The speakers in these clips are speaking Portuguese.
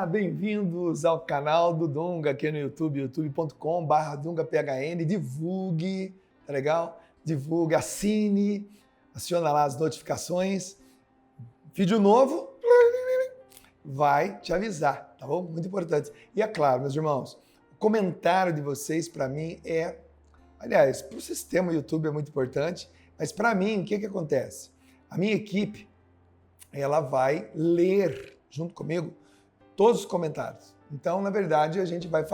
bem-vindos ao canal do Dunga aqui no YouTube, youtube.com/DungaPHN. Divulgue, tá legal? Divulgue, assine, aciona lá as notificações. Vídeo novo vai te avisar, tá bom? Muito importante. E é claro, meus irmãos, o comentário de vocês para mim aliás, para o sistema YouTube é muito importante, mas para mim, o que acontece? A minha equipe, ela vai ler junto comigo todos os comentários. Então, na verdade, a gente vai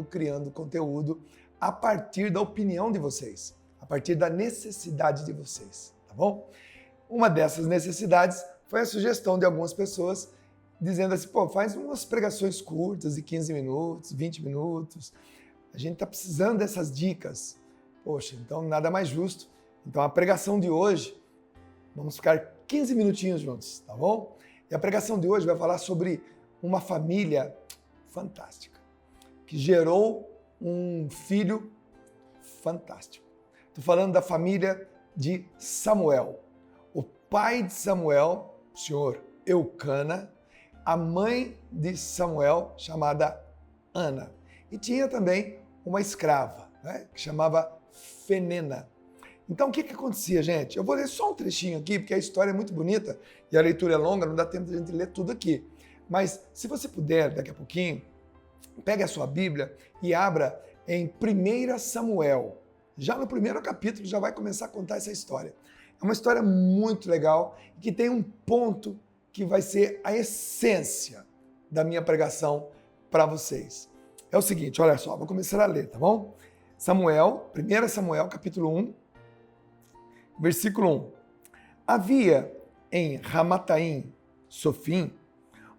criando conteúdo a partir da opinião de vocês, a partir da necessidade de vocês, tá bom? Uma dessas necessidades foi a sugestão de algumas pessoas dizendo assim, faz umas pregações curtas de 15 minutos, 20 minutos. A gente está precisando dessas dicas. Poxa, então nada mais justo. Então a pregação de hoje, vamos ficar 15 minutinhos juntos, tá bom? E a pregação de hoje vai falar sobre uma família fantástica, que gerou um filho fantástico. Estou falando da família de Samuel. O pai de Samuel, o senhor Eucana, a mãe de Samuel, chamada Ana. E tinha também uma escrava, né, que chamava Fenena. Então, o que acontecia, gente? Eu vou ler só um trechinho aqui, porque a história é muito bonita e a leitura é longa, não dá tempo de a gente ler tudo aqui. Mas, se você puder, daqui a pouquinho, pegue a sua Bíblia e abra em 1 Samuel. Já no primeiro capítulo já vai começar a contar essa história. É uma história muito legal que tem um ponto que vai ser a essência da minha pregação para vocês. É o seguinte, olha só, vou começar a ler, tá bom? 1 Samuel, capítulo 1, versículo 1. Havia em Ramataim, Sofim,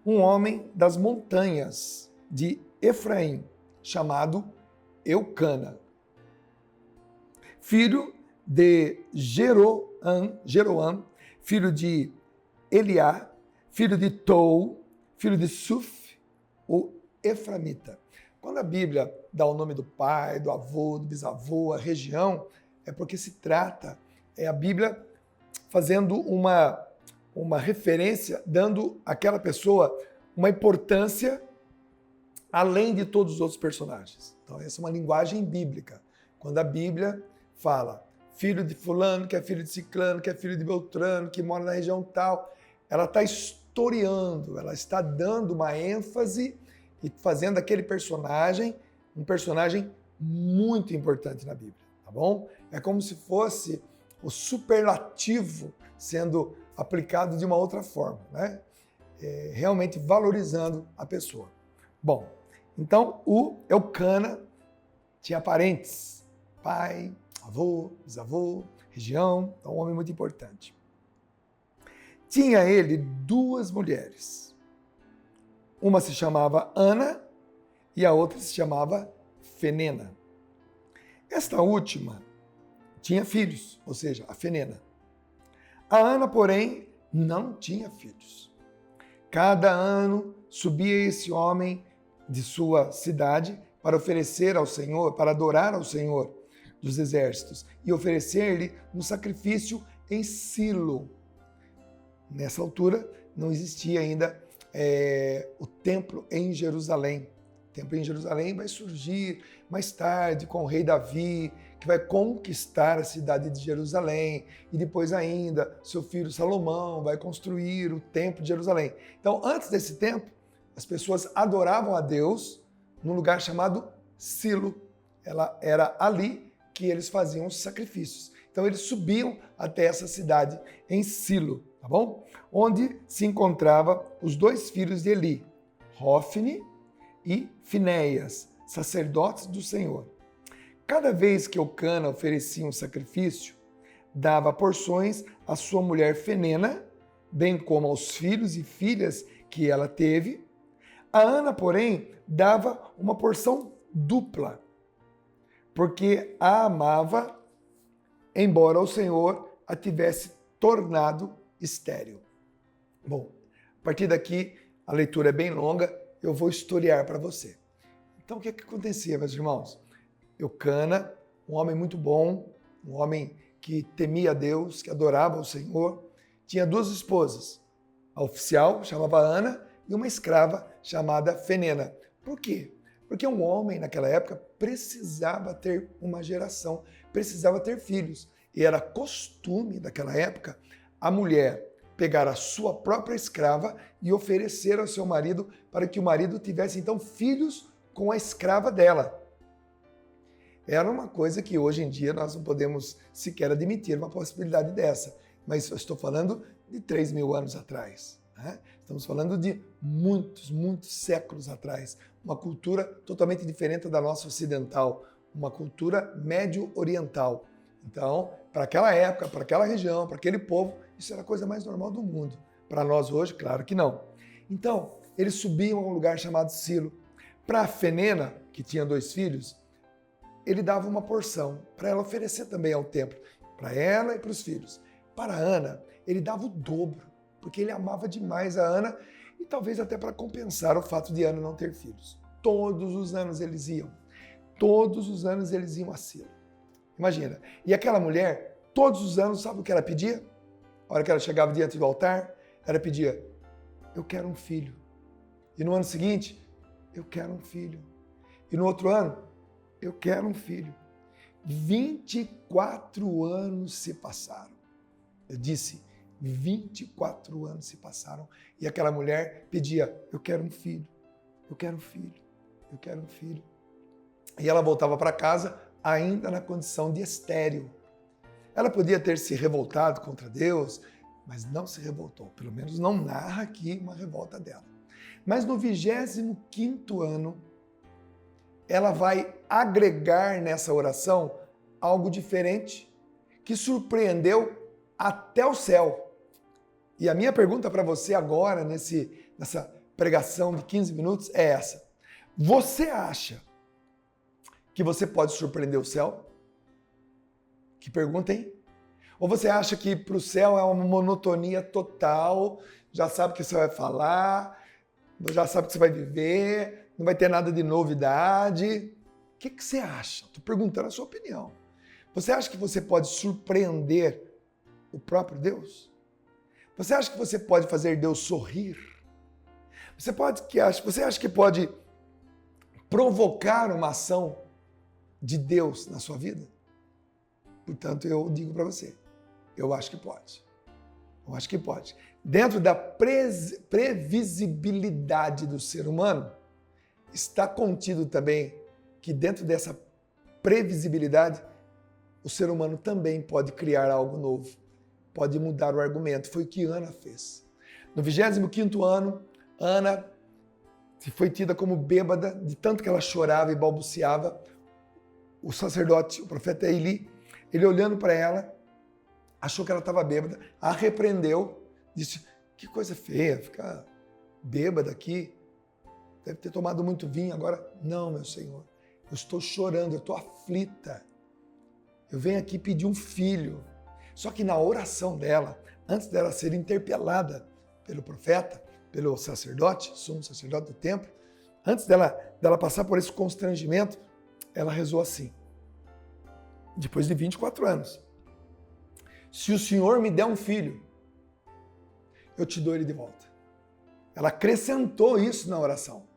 um homem das montanhas de Efraim, chamado Eucana, filho de Jeroam, filho de Eliá, filho de Tou, filho de Suf, o Eframita. Quando a Bíblia dá o nome do pai, do avô, do bisavô, a região, é porque se trata, é a Bíblia fazendo uma referência, dando àquela pessoa uma importância além de todos os outros personagens. Então, essa é uma linguagem bíblica. Quando a Bíblia fala filho de fulano, que é filho de ciclano, que é filho de beltrano, que mora na região tal, ela está historiando, ela está dando uma ênfase e fazendo aquele personagem um personagem muito importante na Bíblia, tá bom? É como se fosse o superlativo sendo aplicado de uma outra forma, né? Realmente valorizando a pessoa. Bom, então o Eucana tinha parentes, pai, avô, bisavô, região, então um homem muito importante. Tinha ele duas mulheres. Uma se chamava Ana e a outra se chamava Fenena. Esta última tinha filhos, ou seja, a Fenena. A Ana, porém, não tinha filhos. Cada ano subia esse homem de sua cidade para oferecer ao Senhor, para adorar ao Senhor dos exércitos e oferecer-lhe um sacrifício em Silo. Nessa altura não existia ainda o templo em Jerusalém. O templo em Jerusalém vai surgir mais tarde com o rei Davi, que vai conquistar a cidade de Jerusalém, e depois ainda seu filho Salomão vai construir o templo de Jerusalém. Então, antes desse tempo, as pessoas adoravam a Deus num lugar chamado Silo. Era ali que eles faziam os sacrifícios. Então, eles subiam até essa cidade em Silo, tá bom? Onde se encontravam os dois filhos de Eli, Hófni e Finéias, sacerdotes do Senhor. Cada vez que Eucana oferecia um sacrifício, dava porções à sua mulher Fenena, bem como aos filhos e filhas que ela teve. A Ana, porém, dava uma porção dupla, porque a amava, embora o Senhor a tivesse tornado estéril. Bom, a partir daqui, a leitura é bem longa, eu vou historiar para você. Então, o que acontecia, meus irmãos? Eucana, um homem muito bom, um homem que temia a Deus, que adorava o Senhor, tinha duas esposas. A oficial chamava Ana e uma escrava chamada Fenena. Por quê? Porque um homem naquela época precisava ter uma geração, precisava ter filhos. E era costume daquela época a mulher pegar a sua própria escrava e oferecer ao seu marido para que o marido tivesse então filhos com a escrava dela. Era uma coisa que hoje em dia nós não podemos sequer admitir uma possibilidade dessa. Mas eu estou falando de 3.000 anos atrás. Né? Estamos falando de muitos séculos atrás. Uma cultura totalmente diferente da nossa ocidental. Uma cultura médio-oriental. Então, para aquela época, para aquela região, para aquele povo, isso era a coisa mais normal do mundo. Para nós hoje, claro que não. Então, eles subiam a um lugar chamado Silo. Para a Fenena, que tinha 2 filhos, ele dava uma porção para ela oferecer também ao templo, para ela e para os filhos. Para a Ana, ele dava o dobro, porque ele amava demais a Ana e talvez até para compensar o fato de Ana não ter filhos. Todos os anos eles iam a Silo. Imagina, e aquela mulher, todos os anos, sabe o que ela pedia? A hora que ela chegava diante do altar, ela pedia, eu quero um filho. E no ano seguinte, eu quero um filho. E no outro ano, eu quero um filho. 24 anos se passaram. Eu disse, 24 anos se passaram. E aquela mulher pedia, eu quero um filho, eu quero um filho, eu quero um filho. E ela voltava para casa ainda na condição de estéril. Ela podia ter se revoltado contra Deus, mas não se revoltou. Pelo menos não narra aqui uma revolta dela. Mas no 25º ano, ela vai agregar nessa oração algo diferente que surpreendeu até o céu. E a minha pergunta para você agora, nessa pregação de 15 minutos, é essa. Você acha que você pode surpreender o céu? Que pergunta, hein? Ou você acha que para o céu é uma monotonia total, já sabe o que você vai falar, já sabe o que você vai viver, não vai ter nada de novidade? O que você acha? Estou perguntando a sua opinião. Você acha que você pode surpreender o próprio Deus? Você acha que você pode fazer Deus sorrir? Você acha que pode provocar uma ação de Deus na sua vida? Portanto, eu digo para você, eu acho que pode. Eu acho que pode. Dentro da previsibilidade do ser humano, está contido também que dentro dessa previsibilidade, o ser humano também pode criar algo novo, pode mudar o argumento. Foi o que Ana fez. No 25º ano, Ana foi tida como bêbada, de tanto que ela chorava e balbuciava. O sacerdote, o profeta Eli, ele olhando para ela, achou que ela estava bêbada, a repreendeu, disse, que coisa feia, ficar bêbada aqui, deve ter tomado muito vinho agora. Não, meu Senhor, eu estou chorando, eu estou aflita. Eu venho aqui pedir um filho. Só que na oração dela, antes dela ser interpelada pelo profeta, pelo sacerdote, sumo sacerdote do templo, antes dela passar por esse constrangimento, ela rezou assim, depois de 24 anos. Se o Senhor me der um filho, eu te dou ele de volta. Ela acrescentou isso na oração.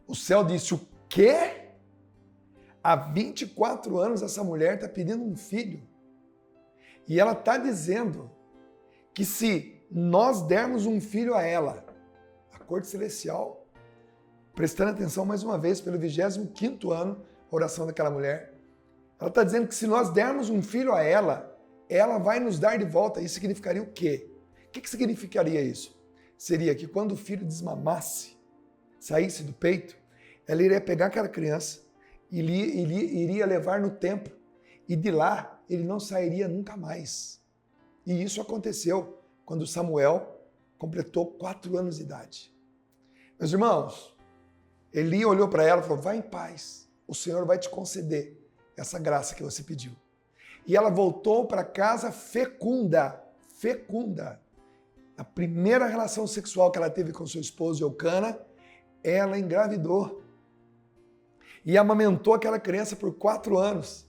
O céu disse, o quê? Há 24 anos essa mulher está pedindo um filho. E ela está dizendo que se nós dermos um filho a ela, a corte celestial, prestando atenção mais uma vez pelo 25º ano, a oração daquela mulher, ela está dizendo que se nós dermos um filho a ela, ela vai nos dar de volta. Isso significaria o quê? O que significaria isso? Seria que quando o filho desmamasse, saísse do peito, ela iria pegar aquela criança, iria levar no templo, e de lá ele não sairia nunca mais. E isso aconteceu quando Samuel completou 4 anos de idade. Meus irmãos, Eli olhou para ela e falou, vai em paz, o Senhor vai te conceder essa graça que você pediu. E ela voltou para casa fecunda. A primeira relação sexual que ela teve com seu esposo Eucana, ela engravidou. E amamentou aquela criança por 4 anos.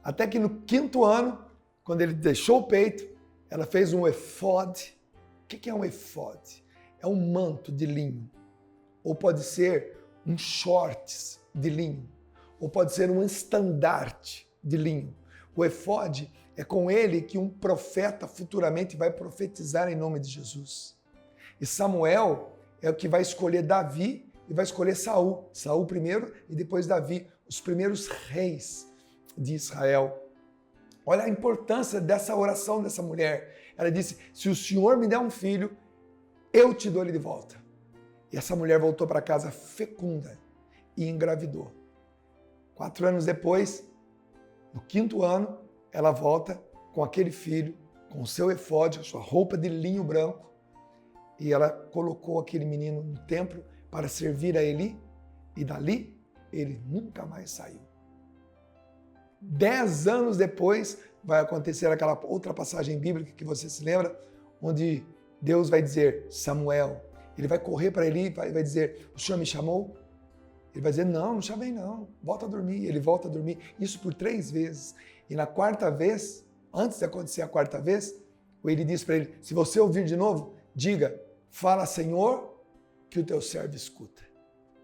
Até que no 5º ano, quando ele deixou o peito, ela fez um efode. O que é um efode? É um manto de linho. ou pode ser um shorts de linho, ou pode ser um estandarte de linho. O efode é com ele que um profeta futuramente vai profetizar em nome de Jesus. E Samuel é o que vai escolher Davi e vai escolher Saul. Saul primeiro e depois Davi, os primeiros reis de Israel. Olha a importância dessa oração dessa mulher. Ela disse, se o Senhor me der um filho, eu te dou ele de volta. E essa mulher voltou para casa fecunda e engravidou. 4 anos depois, no 5º ano, ela volta com aquele filho, com o seu efode, a sua roupa de linho branco, e ela colocou aquele menino no templo para servir a Eli, e dali ele nunca mais saiu. 10 anos depois vai acontecer aquela outra passagem bíblica que você se lembra, onde Deus vai dizer, Samuel, ele vai correr para Eli e vai dizer, o Senhor me chamou? Ele vai dizer, não chamei não, volta a dormir. Ele volta a dormir, isso por 3 vezes. E na 4ª vez, antes de acontecer a 4ª vez, Eli disse para ele, se você ouvir de novo, diga, fala Senhor, que o teu servo escuta.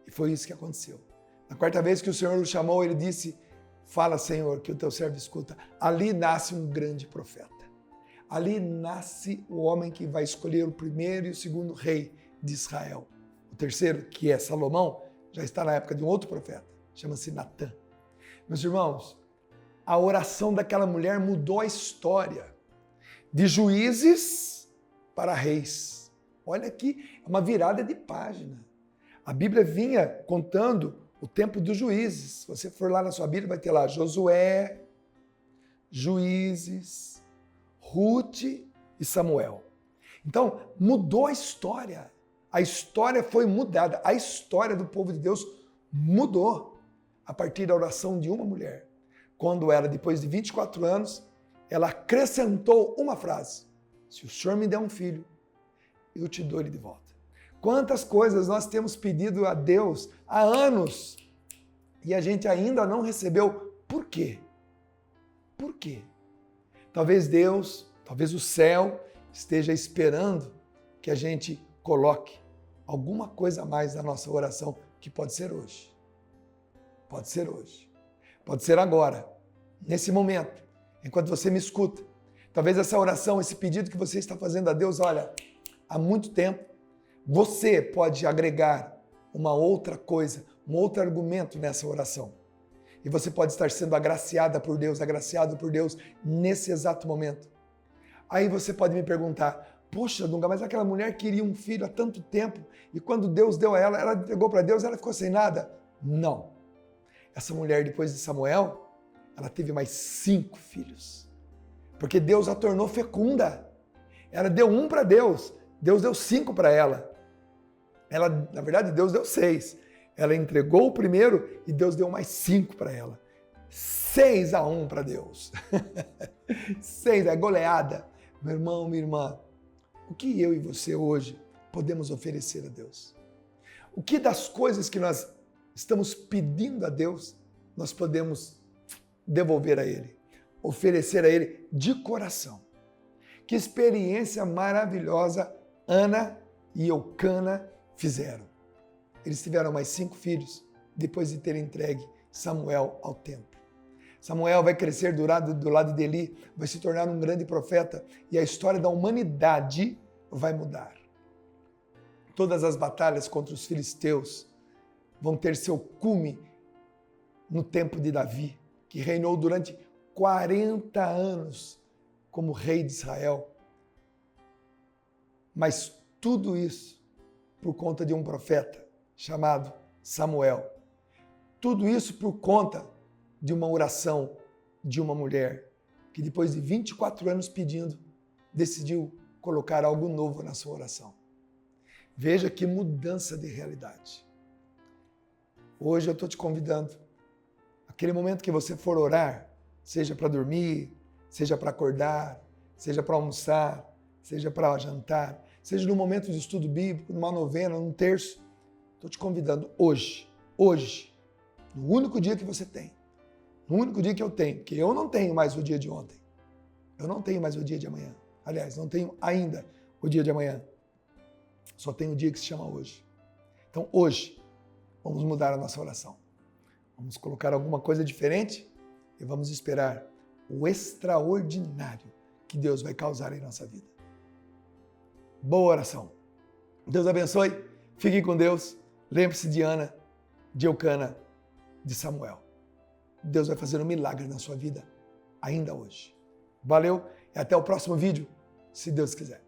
E foi isso que aconteceu. Na 4ª vez que o Senhor o chamou, ele disse, fala Senhor, que o teu servo escuta. Ali nasce um grande profeta. Ali nasce o homem que vai escolher o primeiro e o segundo rei de Israel. O terceiro, que é Salomão, já está na época de um outro profeta, chama-se Natã. Meus irmãos, a oração daquela mulher mudou a história de juízes para reis. Olha aqui, é uma virada de página. A Bíblia vinha contando o tempo dos juízes. Se você for lá na sua Bíblia, vai ter lá Josué, Juízes, Ruth e Samuel. Então, mudou a história. A história foi mudada. A história do povo de Deus mudou a partir da oração de uma mulher. Quando ela, depois de 24 anos, ela acrescentou uma frase. Se o Senhor me der um filho, eu te dou ele de volta. Quantas coisas nós temos pedido a Deus há anos e a gente ainda não recebeu. Por quê? Por quê? Talvez Deus, talvez o céu esteja esperando que a gente coloque alguma coisa a mais na nossa oração, que pode ser hoje. Pode ser hoje. Pode ser agora, nesse momento, enquanto você me escuta. Talvez essa oração, esse pedido que você está fazendo a Deus, olha, há muito tempo, você pode agregar uma outra coisa, um outro argumento nessa oração. E você pode estar sendo agraciada por Deus, agraciado por Deus nesse exato momento. Aí você pode me perguntar, poxa, Dunga, mas aquela mulher queria um filho há tanto tempo e quando Deus deu a ela, ela entregou para Deus, ela ficou sem nada? Não. Essa mulher, depois de Samuel, ela teve mais 5 filhos. Porque Deus a tornou fecunda. Ela deu 1 para Deus, Deus deu 5 para ela. Na verdade, Deus deu 6. Ela entregou o primeiro e Deus deu mais 5 para ela. 6-1 para Deus. 6, é goleada. Meu irmão, minha irmã, o que eu e você hoje podemos oferecer a Deus? O que das coisas que nós estamos pedindo a Deus, nós podemos devolver a Ele, oferecer a Ele de coração? Que experiência maravilhosa Ana e Eucana fizeram. Eles tiveram mais 5 filhos depois de terem entregue Samuel ao templo. Samuel vai crescer do lado de Eli, vai se tornar um grande profeta e a história da humanidade vai mudar. Todas as batalhas contra os filisteus vão ter seu cume no tempo de Davi, que reinou durante 40 anos como rei de Israel. Mas tudo isso por conta de um profeta chamado Samuel. Tudo isso por conta de uma oração de uma mulher que depois de 24 anos pedindo, decidiu colocar algo novo na sua oração. Veja que mudança de realidade. Hoje eu estou te convidando, aquele momento que você for orar, seja para dormir, seja para acordar, seja para almoçar, seja para jantar, seja no momento de estudo bíblico, numa novena, num terço, estou te convidando hoje, no único dia que você tem, no único dia que eu tenho, porque eu não tenho mais o dia de ontem, eu não tenho mais o dia de amanhã, aliás, não tenho ainda o dia de amanhã, só tenho o dia que se chama hoje. Então hoje, vamos mudar a nossa oração. Vamos colocar alguma coisa diferente e vamos esperar o extraordinário que Deus vai causar em nossa vida. Boa oração. Deus abençoe. Fiquem com Deus. Lembre-se de Ana, de Eucana, de Samuel. Deus vai fazer um milagre na sua vida ainda hoje. Valeu e até o próximo vídeo, se Deus quiser.